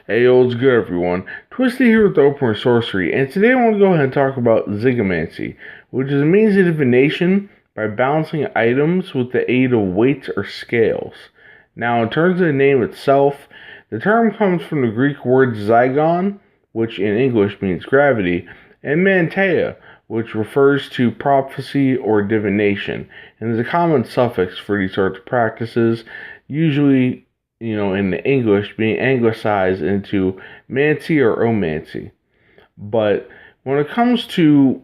Hey, what's good, everyone? Twisty here with the Open Sorcery, and today I want to go ahead and talk about Zygomancy, which is a means of divination by balancing items with the aid of weights or scales. Now, in terms of the name itself, the term comes from the Greek word zygon, which in English means gravity, and manteia, which refers to prophecy or divination, and is a common suffix for these sorts of practices, usually in the English being anglicized into mancy or omancy. But when it comes to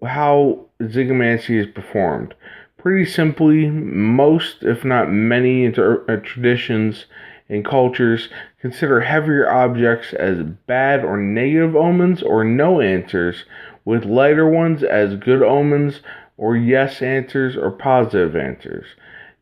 how zygomancy is performed, pretty simply, most, if not many, traditions and cultures consider heavier objects as bad or negative omens or no answers, with lighter ones as good omens or yes answers or positive answers.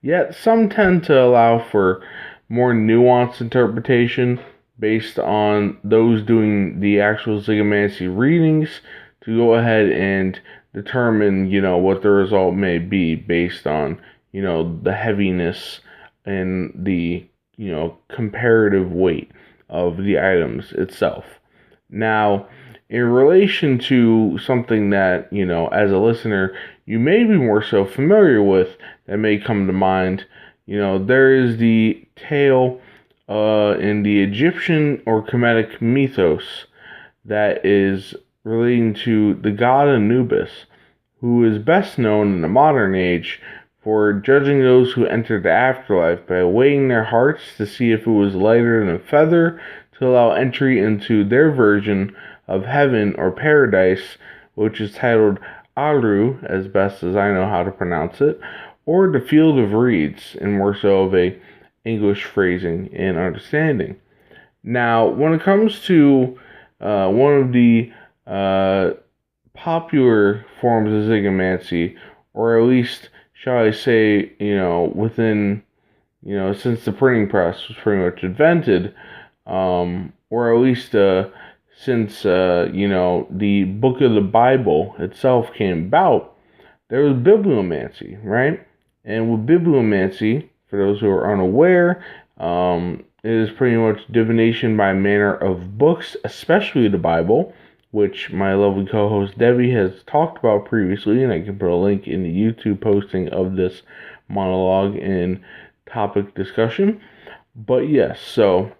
Yet some tend to allow for more nuanced interpretation based on those doing the actual Zygomancy readings to go ahead and determine, what the result may be based on, the heaviness and the, comparative weight of the items itself. Now, in relation to something that, as a listener, you may be more so familiar with that may come to mind, there is the tale in the Egyptian or Kemetic mythos that is relating to the god Anubis, who is best known in the modern age for judging those who entered the afterlife by weighing their hearts to see if it was lighter than a feather to allow entry into their version of heaven or paradise, which is titled Aru, as best as I know how to pronounce it, or the field of reeds, in more so of a English phrasing and understanding. Now, when it comes to one of the popular forms of Zygomancy, or at least, shall I say, within, since the printing press was pretty much invented, or at least since, the book of the Bible itself came about, there was bibliomancy, right? And with bibliomancy, for those who are unaware, it is pretty much divination by manner of books, especially the Bible, which my lovely co-host Devi has talked about previously, and I can put a link in the YouTube posting of this monologue and topic discussion. But yes, so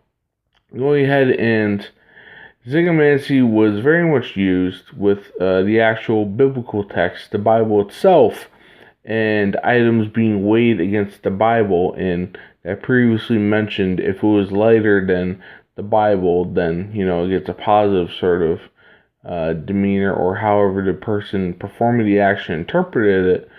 going ahead, and Zygomancy was very much used with the actual biblical text, the Bible itself, and items being weighed against the Bible. And I previously mentioned if it was lighter than the Bible, then, it gets a positive sort of demeanor, or however the person performing the action interpreted it,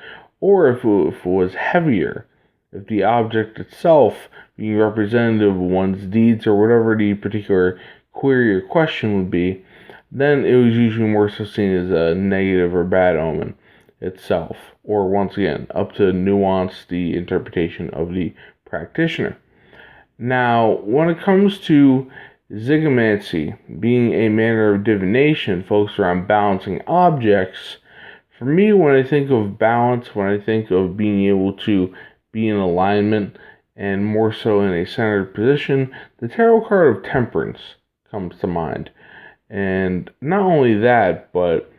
or if it was heavier, if the object itself being representative of one's deeds or whatever the particular query or question would be, then it was usually more so seen as a negative or bad omen itself, or once again, up to nuance the interpretation of the practitioner. Now, when it comes to Zygomancy being a manner of divination focused around balancing objects, for me, when I think of balance, when I think of being able to be in alignment and more so in a centered position, the tarot card of Temperance comes to mind. And not only that, but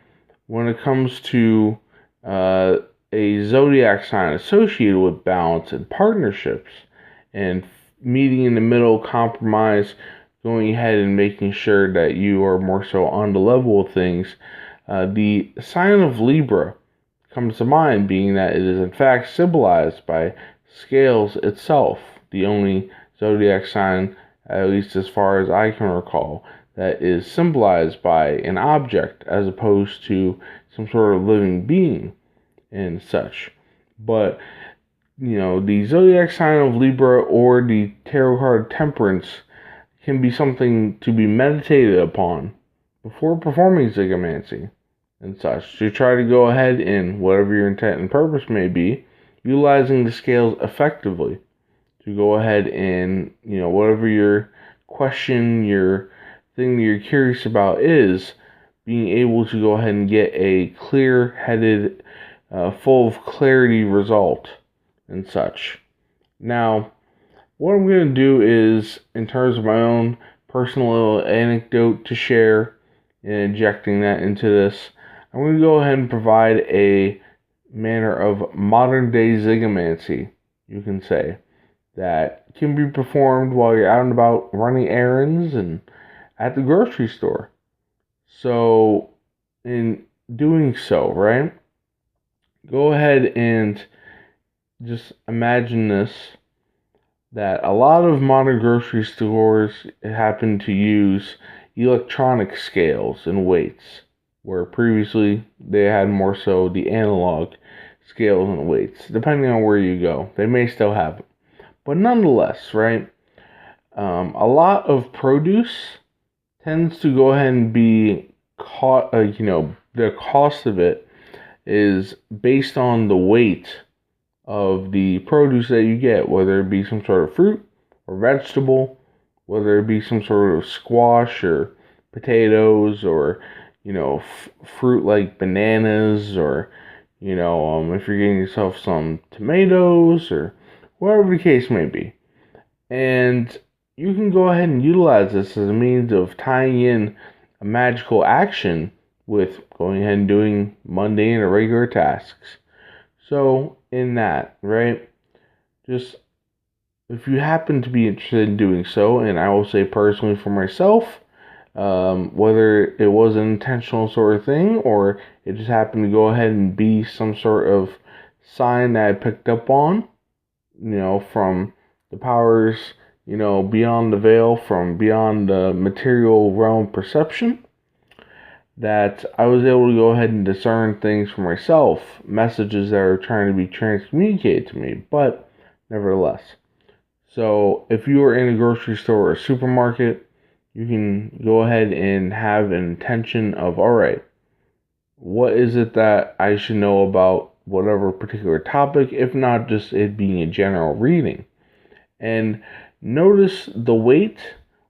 when it comes to a zodiac sign associated with balance and partnerships and meeting in the middle, compromise, going ahead and making sure that you are more so on the level of things, the sign of Libra comes to mind, being that it is in fact symbolized by scales itself, the only zodiac sign, at least as far as I can recall, that is symbolized by an object as opposed to some sort of living being and such. But, the zodiac sign of Libra or the tarot card Temperance can be something to be meditated upon before performing Zygomancy and such, to try to go ahead in whatever your intent and purpose may be, utilizing the scales effectively to go ahead and, whatever your question, your thing that you're curious about is, being able to go ahead and get a clear-headed, full of clarity result and such. Now, what I'm going to do is, in terms of my own personal little anecdote to share and injecting that into this, I'm going to go ahead and provide a manner of modern day Zygomancy, you can say, that can be performed while you're out and about running errands and at the grocery store. So, in doing so, right, go ahead and just imagine this, that a lot of modern grocery stores happen to use electronic scales and weights, where previously they had more so the analog scales and weights, depending on where you go. They may still have them. But nonetheless, right, a lot of produce tends to go ahead and be caught, the cost of it is based on the weight of the produce that you get, whether it be some sort of fruit or vegetable, whether it be some sort of squash or potatoes, or fruit like bananas, or if you're getting yourself some tomatoes, or whatever the case may be. And you can go ahead and utilize this as a means of tying in a magical action with going ahead and doing mundane or regular tasks. So, in that, right, just if you happen to be interested in doing so, and I will say personally for myself, whether it was an intentional sort of thing or it just happened to go ahead and be some sort of sign that I picked up on, from the powers, beyond the veil, from beyond the material realm perception, that I was able to go ahead and discern things for myself, messages that are trying to be transcommunicated to me, but nevertheless. So if you are in a grocery store or a supermarket, you can go ahead and have an intention of, all right, what is it that I should know about whatever particular topic, if not just it being a general reading. And notice the weight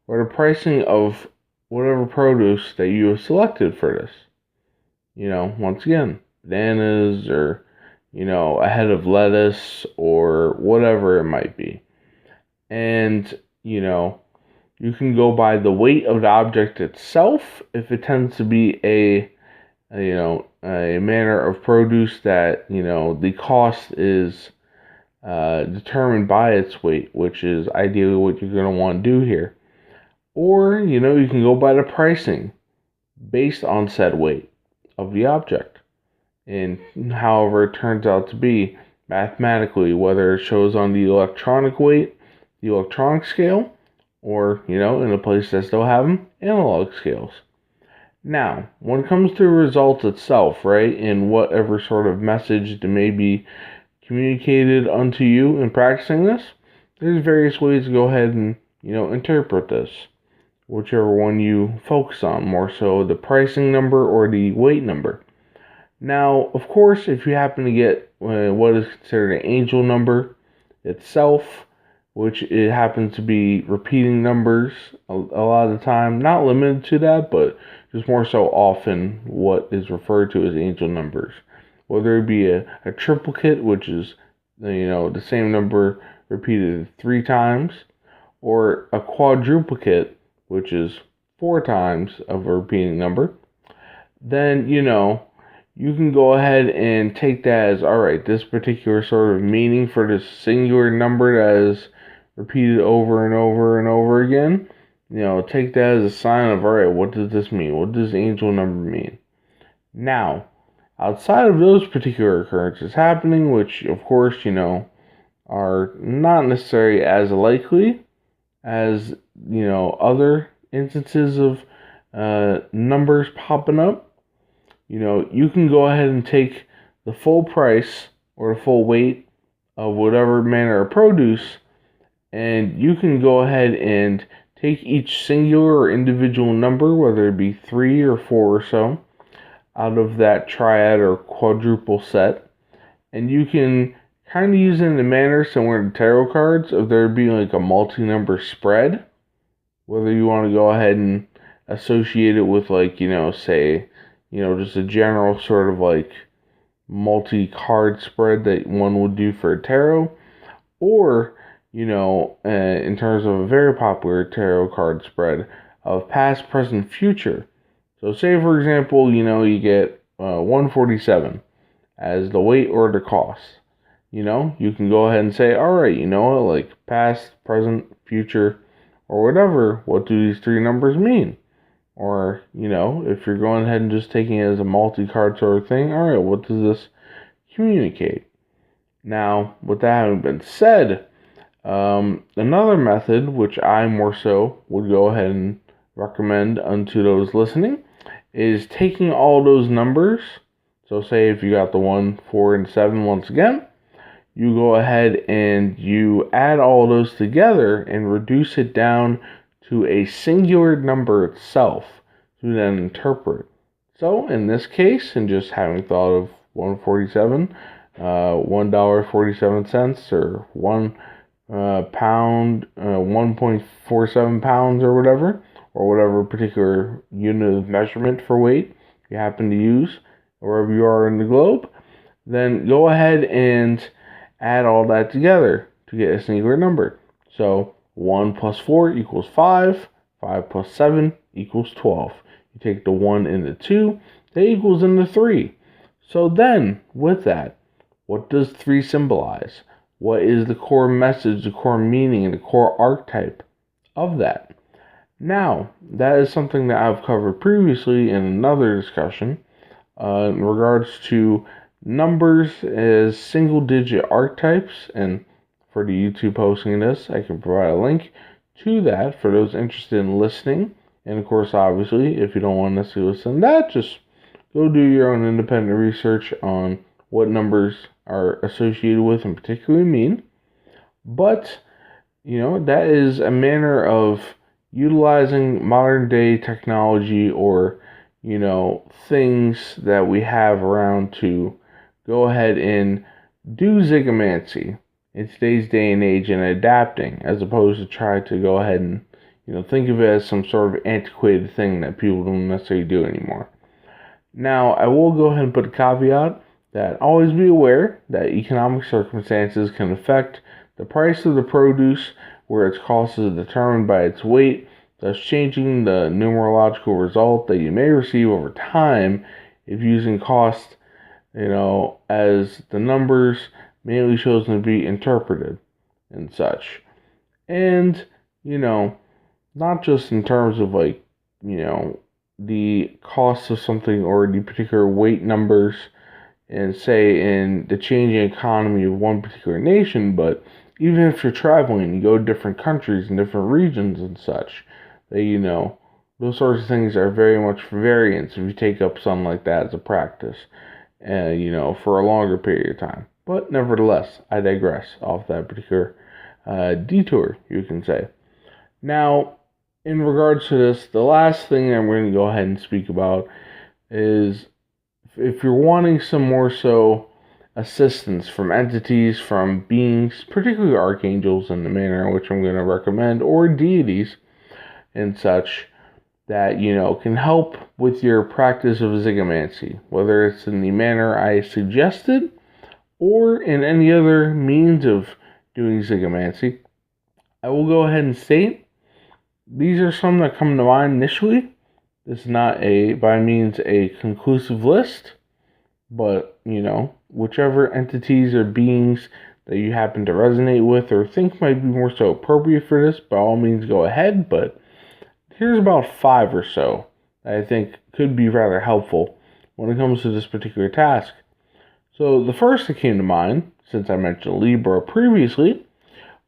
or the pricing of whatever produce that you have selected for this. Once again, bananas, or, a head of lettuce, or whatever it might be. And, you can go by the weight of the object itself, if it tends to be a manner of produce that, the cost is determined by its weight, which is ideally what you're going to want to do here. Or, you can go by the pricing based on said weight of the object. And however it turns out to be mathematically, whether it shows on the electronic weight, the electronic scale, or, in a place that still have them, analog scales. Now, when it comes to the result itself, right, and whatever sort of message that may be communicated unto you in practicing this, there's various ways to go ahead and, interpret this. Whichever one you focus on, more so the pricing number or the weight number. Now, of course, if you happen to get what is considered an angel number itself, which it happens to be repeating numbers a lot of the time, not limited to that, but just more so often what is referred to as angel numbers. Whether it be a triplicate, which is the same number repeated 3 times, or a quadruplicate, which is 4 times of a repeating number, then, you can go ahead and take that as, all right, this particular sort of meaning for this singular number that is repeated over and over and over again, take that as a sign of, all right, what does this mean? What does angel number mean? Now, outside of those particular occurrences happening, which, of course, are not necessarily as likely as, other instances of numbers popping up, you can go ahead and take the full price or the full weight of whatever manner of produce, and you can go ahead and take each singular or individual number, whether it be 3 or 4 or so, out of that triad or quadruple set, and you can kind of use it in a manner similar to tarot cards, of there being like a multi-number spread, whether you want to go ahead and associate it with, like, say, just a general sort of like multi-card spread that one would do for a tarot, or in terms of a very popular tarot card spread of past, present, future. So say, for example, you get 147 as the weight or the cost. You can go ahead and say, all right, like past, present, future, or whatever, what do these three numbers mean? Or, if you're going ahead and just taking it as a multi-card sort of thing, all right, what does this communicate? Now, with that having been said, another method, which I more so would go ahead and recommend unto those listening, is taking all those numbers. So say if you got the 1, 4, and 7 once again, you go ahead and you add all those together and reduce it down to a singular number itself to then interpret. So in this case, and just having thought of 147, $1.47 or 1 pound, 1.47 pounds or whatever particular unit of measurement for weight you happen to use wherever you are in the globe, then go ahead and add all that together to get a singular number. So 1 plus 4 equals 5, 5 plus 7 equals 12. You take the 1 and the 2, that equals into 3. So then, with that, what does 3 symbolize? What is the core message, the core meaning, and the core archetype of that? Now, that is something that I've covered previously in another discussion in regards to numbers as single-digit archetypes, and for the YouTube posting this, I can provide a link to that for those interested in listening. And of course, obviously, if you don't want to necessarily listen to that, just go do your own independent research on what numbers are associated with and particularly mean. But, that is a manner of utilizing modern day technology or, things that we have around to go ahead and do Zygomancy in today's day and age and adapting, as opposed to try to go ahead and, think of it as some sort of antiquated thing that people don't necessarily do anymore. Now, I will go ahead and put a caveat that always be aware that economic circumstances can affect the price of the produce, where its cost is determined by its weight, thus changing the numerological result that you may receive over time if using cost, as the numbers mainly chosen to be interpreted and such. And, not just in terms of the cost of something or the particular weight numbers and say in the changing economy of one particular nation, but even if you're traveling, you go to different countries and different regions and such, that, those sorts of things are very much for variance if you take up something like that as a practice, for a longer period of time. But nevertheless, I digress off that particular detour, you can say. Now, in regards to this, the last thing I'm going to go ahead and speak about is if you're wanting some more so assistance from entities, from beings, particularly archangels in the manner in which I'm going to recommend, or deities and such, that, can help with your practice of Zygomancy, whether it's in the manner I suggested or in any other means of doing Zygomancy, I will go ahead and state these are some that come to mind initially. This is not by means a conclusive list, but, whichever entities or beings that you happen to resonate with or think might be more so appropriate for this, by all means go ahead. But here's about 5 or so that I think could be rather helpful when it comes to this particular task. So the first that came to mind, since I mentioned Libra previously,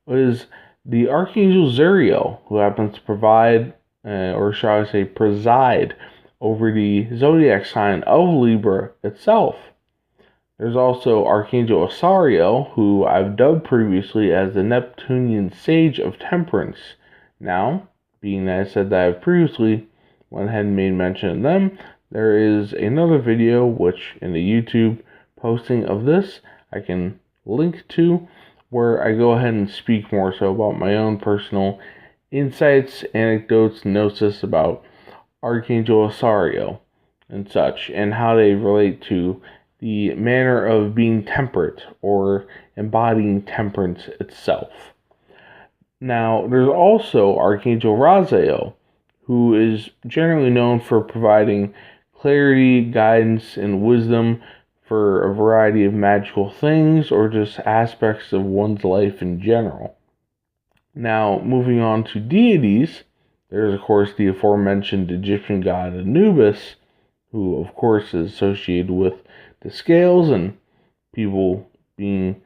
was the Archangel Zuriel, who happens to provide, or shall I say preside, over the zodiac sign of Libra itself. There's also Archangel Asariel, who I've dubbed previously as the Neptunian Sage of Temperance. Now, being that I said that I've previously went ahead and made mention of them, there is another video which in the YouTube posting of this I can link to, where I go ahead and speak more so about my own personal insights, anecdotes, gnosis about Archangel Asariel and such, and how they relate to the manner of being temperate or embodying temperance itself. Now, there's also Archangel Raziel, who is generally known for providing clarity, guidance, and wisdom for a variety of magical things or just aspects of one's life in general. Now, moving on to deities, there's of course the aforementioned Egyptian god Anubis, who of course is associated with the scales and people being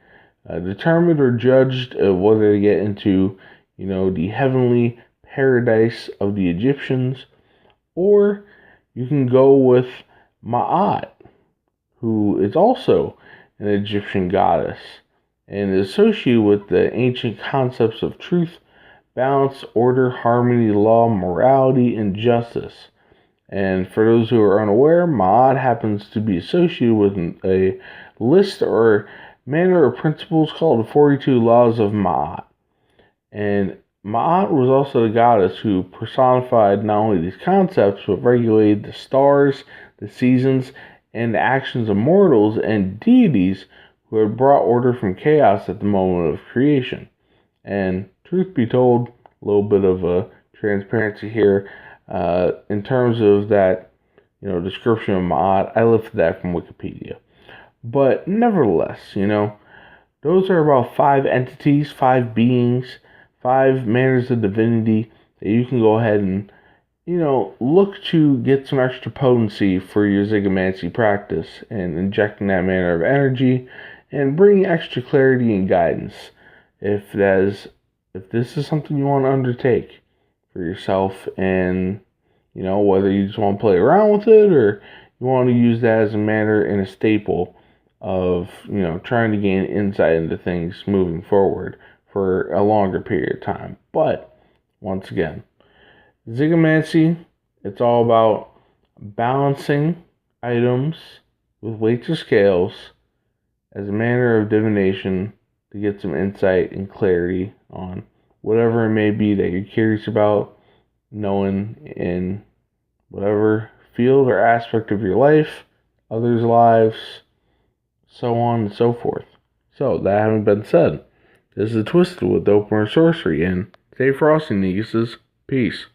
determined or judged whether to get into, the heavenly paradise of the Egyptians, or you can go with Ma'at, who is also an Egyptian goddess and is associated with the ancient concepts of truth, balance, order, harmony, law, morality, and justice. And for those who are unaware, Ma'at happens to be associated with a list or manner of principles called the 42 Laws of Ma'at. And Ma'at was also the goddess who personified not only these concepts, but regulated the stars, the seasons, and the actions of mortals and deities who had brought order from chaos at the moment of creation. And truth be told, a little bit of a transparency here, in terms of that, description of Ma'at, I lifted that from Wikipedia. But nevertheless, those are about 5 entities, 5 beings, 5 manners of divinity that you can go ahead and, look to get some extra potency for your Zygomancy practice and injecting that manner of energy and bringing extra clarity and guidance if this is something you want to undertake for yourself, and whether you just want to play around with it or you want to use that as a manner and a staple of trying to gain insight into things moving forward for a longer period of time. But once again, Zygomancy, it's all about balancing items with weights or scales as a manner of divination to get some insight and clarity on whatever it may be that you're curious about knowing in whatever field or aspect of your life, others' lives, so on and so forth. So, that having been said, this is Twisted with Open Sorcery, and stay frosty, Neguses. Peace.